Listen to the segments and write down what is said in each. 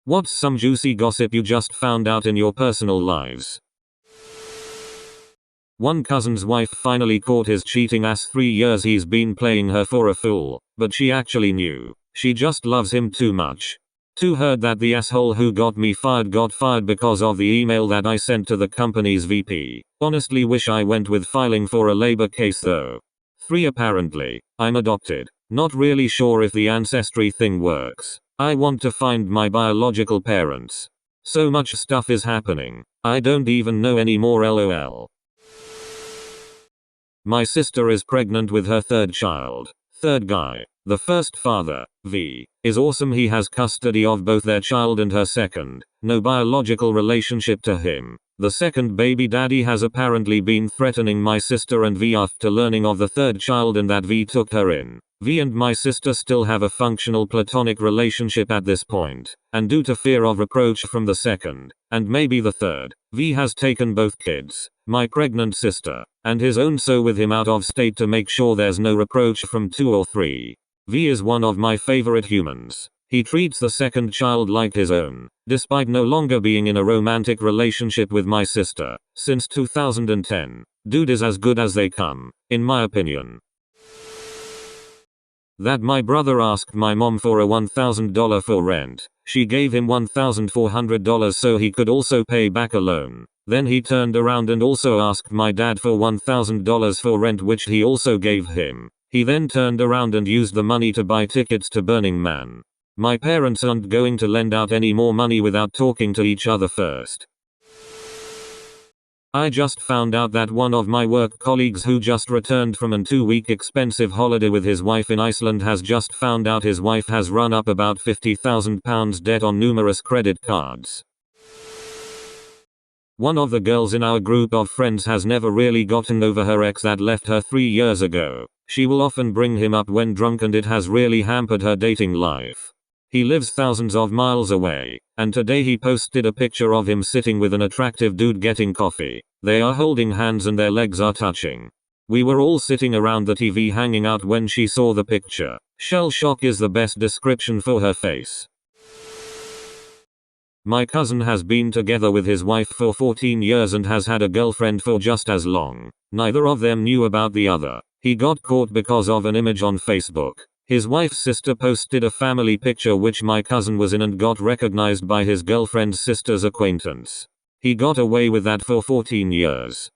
What's some juicy gossip you just found out in your personal lives? One cousin's wife finally caught his cheating ass. 3 years he's been playing her for a fool, but she actually knew. She just loves him too much. Heard that the asshole who got me fired got fired because of the email that I sent to the company's VP. Honestly wish I went with filing for a labor case though. 3 apparently, I'm adopted. Not really sure if the ancestry thing works. I want to find my biological parents. So much stuff is happening. I don't even know anymore, lol. My sister is pregnant with her 3rd child. 3rd guy. The first father, V, is awesome. He has custody of both their child and her 2nd. No biological relationship to him. The 2nd baby daddy has apparently been threatening my sister and V after learning of the 3rd child and that V took her in. V and my sister still have a functional platonic relationship at this point, and due to fear of reproach from the 2nd, and maybe the 3rd, V has taken both kids, my pregnant sister, and his own so with him out of state to make sure there's no reproach from 2 or 3. V is one of my favorite humans. He treats the 2nd child like his own, despite no longer being in a romantic relationship with my sister, since 2010. Dude is as good as they come, in my opinion. That my brother asked my mom for a $1,000 for rent. She gave him $1,400 so he could also pay back a loan. Then he turned around and also asked my dad for $1,000 for rent, which he also gave him. He then turned around and used the money to buy tickets to Burning Man. My parents aren't going to lend out any more money without talking to each other first. I just found out that one of my work colleagues who just returned from an 2-week expensive holiday with his wife in Iceland has just found out his wife has run up about £50,000 debt on numerous credit cards. One of the girls in our group of friends has never really gotten over her ex that left her 3 years ago. She will often bring him up when drunk and it has really hampered her dating life. He lives thousands of miles away, and today he posted a picture of him sitting with an attractive dude getting coffee. They are holding hands and their legs are touching. We were all sitting around the TV hanging out when she saw the picture. Shell shock is the best description for her face. My cousin has been together with his wife for 14 years and has had a girlfriend for just as long. Neither of them knew about the other. He got caught because of an image on Facebook. His wife's sister posted a family picture which my cousin was in and got recognized by his girlfriend's sister's acquaintance. He got away with that for 14 years.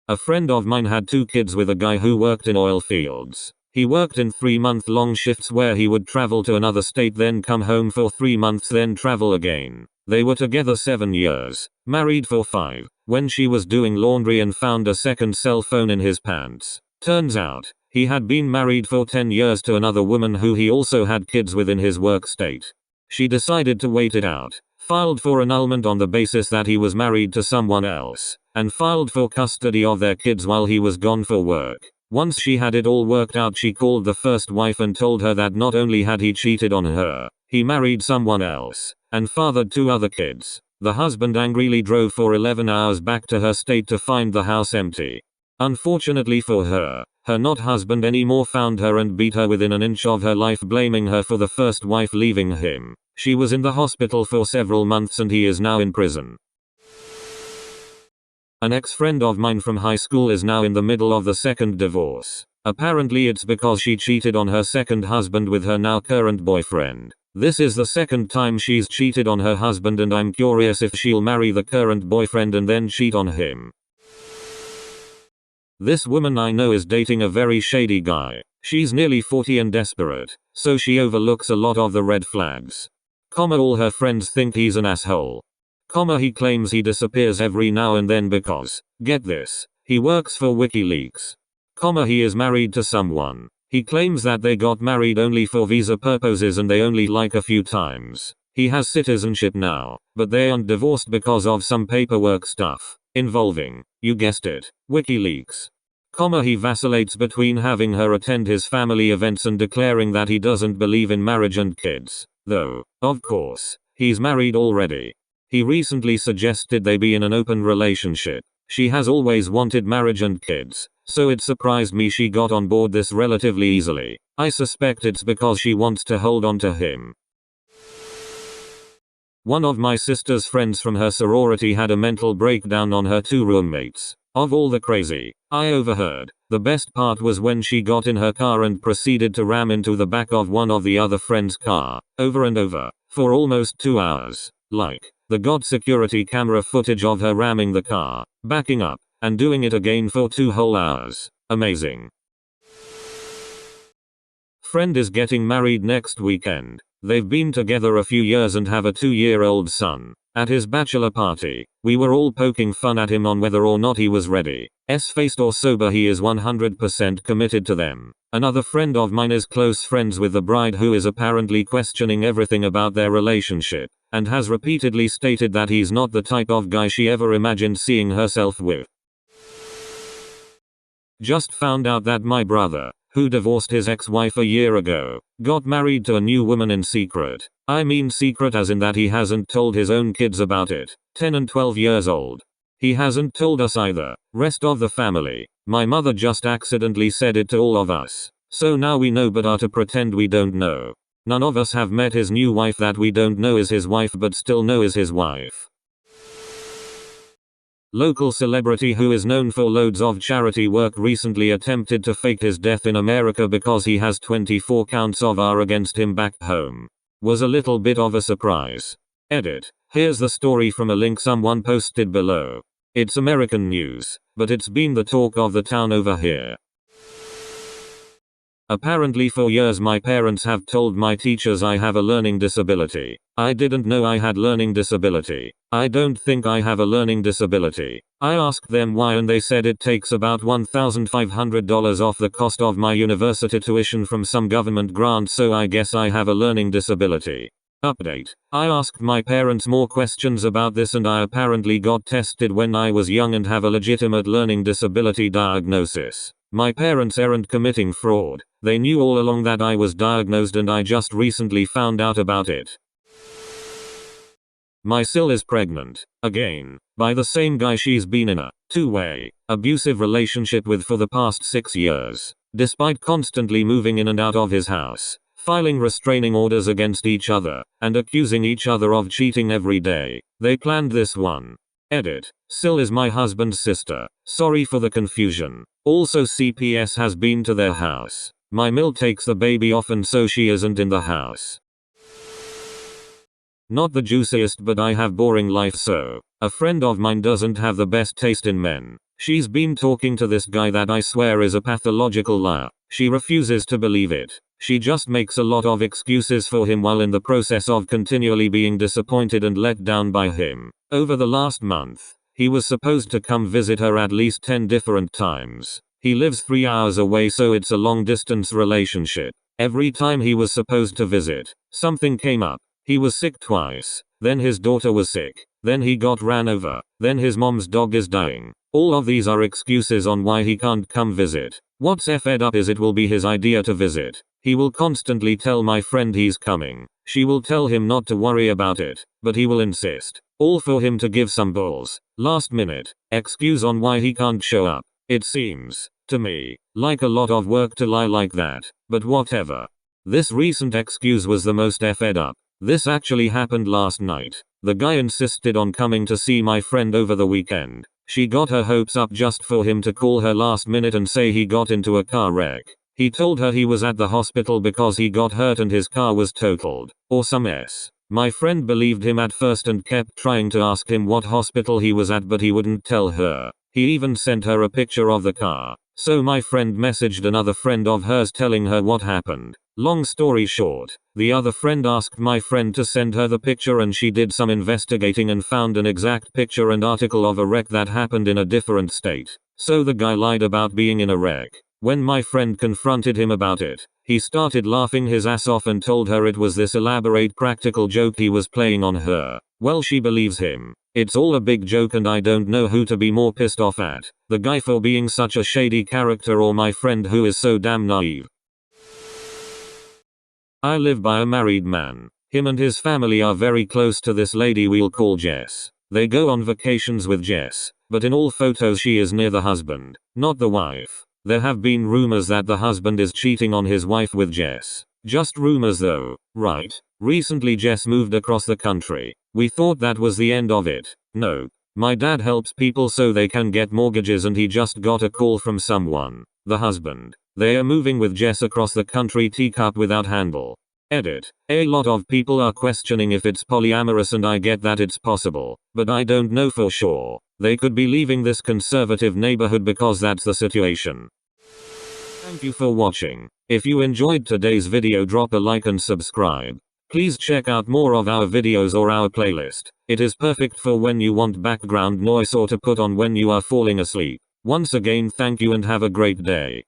A friend of mine had 2 kids with a guy who worked in oil fields. He worked in 3-month-long shifts where he would travel to another state, then come home for 3 months, then travel again. They were together 7 years, married for 5, when she was doing laundry and found a 2nd cell phone in his pants. Turns out, he had been married for 10 years to another woman who he also had kids with in his work state. She decided to wait it out, filed for annulment on the basis that he was married to someone else, and filed for custody of their kids while he was gone for work. Once she had it all worked out, she called the first wife and told her that not only had he cheated on her, he married someone else, and fathered 2 other kids. The husband angrily drove for 11 hours back to her state to find the house empty. Unfortunately for her, her not husband anymore found her and beat her within an inch of her life, blaming her for the first wife leaving him. She was in the hospital for several months and he is now in prison. An ex-friend of mine from high school is now in the middle of the 2nd divorce. Apparently it's because she cheated on her 2nd husband with her now current boyfriend. This is the 2nd time she's cheated on her husband and I'm curious if she'll marry the current boyfriend and then cheat on him. This woman I know is dating a very shady guy. She's nearly 40 and desperate, so she overlooks a lot of the red flags. All her friends think he's an asshole. He claims he disappears every now and then because, get this, he works for WikiLeaks. He is married to someone. He claims that they got married only for visa purposes and they only like a few times. He has citizenship now, but they aren't divorced because of some paperwork stuff, involving, you guessed it, WikiLeaks. He vacillates between having her attend his family events and declaring that he doesn't believe in marriage and kids. Though, of course, he's married already. He recently suggested they be in an open relationship. She has always wanted marriage and kids, so it surprised me she got on board this relatively easily. I suspect it's because she wants to hold on to him. One of my sister's friends from her sorority had a mental breakdown on her two roommates. Of all the crazy I overheard, the best part was when she got in her car and proceeded to ram into the back of one of the other friend's car, over and over, for almost 2 hours. Like, the got security camera footage of her ramming the car, backing up, and doing it again for 2 whole hours. Amazing. Friend is getting married next weekend. They've been together a few years and have a 2-year-old son. At his bachelor party, we were all poking fun at him on whether or not he was ready. Faced or sober, he is 100% committed to them. Another friend of mine is close friends with the bride, who is apparently questioning everything about their relationship, and has repeatedly stated that he's not the type of guy she ever imagined seeing herself with. Just found out that my brother, who divorced his ex-wife a year ago, got married to a new woman in secret. I mean secret as in that he hasn't told his own kids about it, 10 and 12 years old. He hasn't told us either, rest of the family. My mother just accidentally said it to all of us. So now we know but are to pretend we don't know. None of us have met his new wife that we don't know is his wife but still know is his wife. Local celebrity who is known for loads of charity work recently attempted to fake his death in America because he has 24 counts of R against him back home. Was a little bit of a surprise. Edit. Here's the story from a link someone posted below. It's American news, but it's been the talk of the town over here. Apparently for years my parents have told my teachers I have a learning disability. I didn't know I had learning disability. I don't think I have a learning disability. I asked them why and they said it takes about $1,500 off the cost of my university tuition from some government grant, so I guess I have a learning disability. Update. I asked my parents more questions about this and I apparently got tested when I was young and have a legitimate learning disability diagnosis. My parents aren't committing fraud. They knew all along that I was diagnosed and I just recently found out about it. My sil is pregnant, again, by the same guy she's been in a two-way, abusive relationship with for the past 6 years. Despite constantly moving in and out of his house, filing restraining orders against each other, and accusing each other of cheating every day, they planned this one. Edit. Sil is my husband's sister. Sorry for the confusion. Also CPS has been to their house. My mil takes the baby often so she isn't in the house. Not the juiciest but I have boring life so. A friend of mine doesn't have the best taste in men. She's been talking to this guy that I swear is a pathological liar. She refuses to believe it. She just makes a lot of excuses for him while in the process of continually being disappointed and let down by him. Over the last month, he was supposed to come visit her at least 10 different times. He lives 3 hours away so it's a long distance relationship. Every time he was supposed to visit, something came up. He was sick twice, then his daughter was sick, then he got ran over, then his mom's dog is dying. All of these are excuses on why he can't come visit. What's effed up is it will be his idea to visit. He will constantly tell my friend he's coming. She will tell him not to worry about it, but he will insist. All for him to give some balls. Last minute excuse on why he can't show up. It seems, to me, like a lot of work to lie like that, but whatever. This recent excuse was the most effed up. This actually happened last night. The guy insisted on coming to see my friend over the weekend. She got her hopes up just for him to call her last minute and say he got into a car wreck. He told her he was at the hospital because he got hurt and his car was totaled, or some s. My friend believed him at first and kept trying to ask him what hospital he was at, but he wouldn't tell her. He even sent her a picture of the car. So my friend messaged another friend of hers telling her what happened. Long story short, the other friend asked my friend to send her the picture and she did some investigating and found an exact picture and article of a wreck that happened in a different state. So the guy lied about being in a wreck. When my friend confronted him about it, he started laughing his ass off and told her it was this elaborate practical joke he was playing on her. Well, she believes him. It's all a big joke and I don't know who to be more pissed off at. The guy for being such a shady character or my friend who is so damn naive. I live by a married man. Him and his family are very close to this lady we'll call Jess. They go on vacations with Jess, but in all photos she is near the husband, not the wife. There have been rumors that the husband is cheating on his wife with Jess. Just rumors though, right? Recently Jess moved across the country. We thought that was the end of it. No. My dad helps people so they can get mortgages, and he just got a call from someone. The husband. They are moving with Jess across the country, teacup without handle. Edit. A lot of people are questioning if it's polyamorous, and I get that it's possible, but I don't know for sure. They could be leaving this conservative neighborhood because that's the situation. Thank you for watching. If you enjoyed today's video, drop a like and subscribe. Please check out more of our videos or our playlist. It is perfect for when you want background noise or to put on when you are falling asleep. Once again, thank you and have a great day.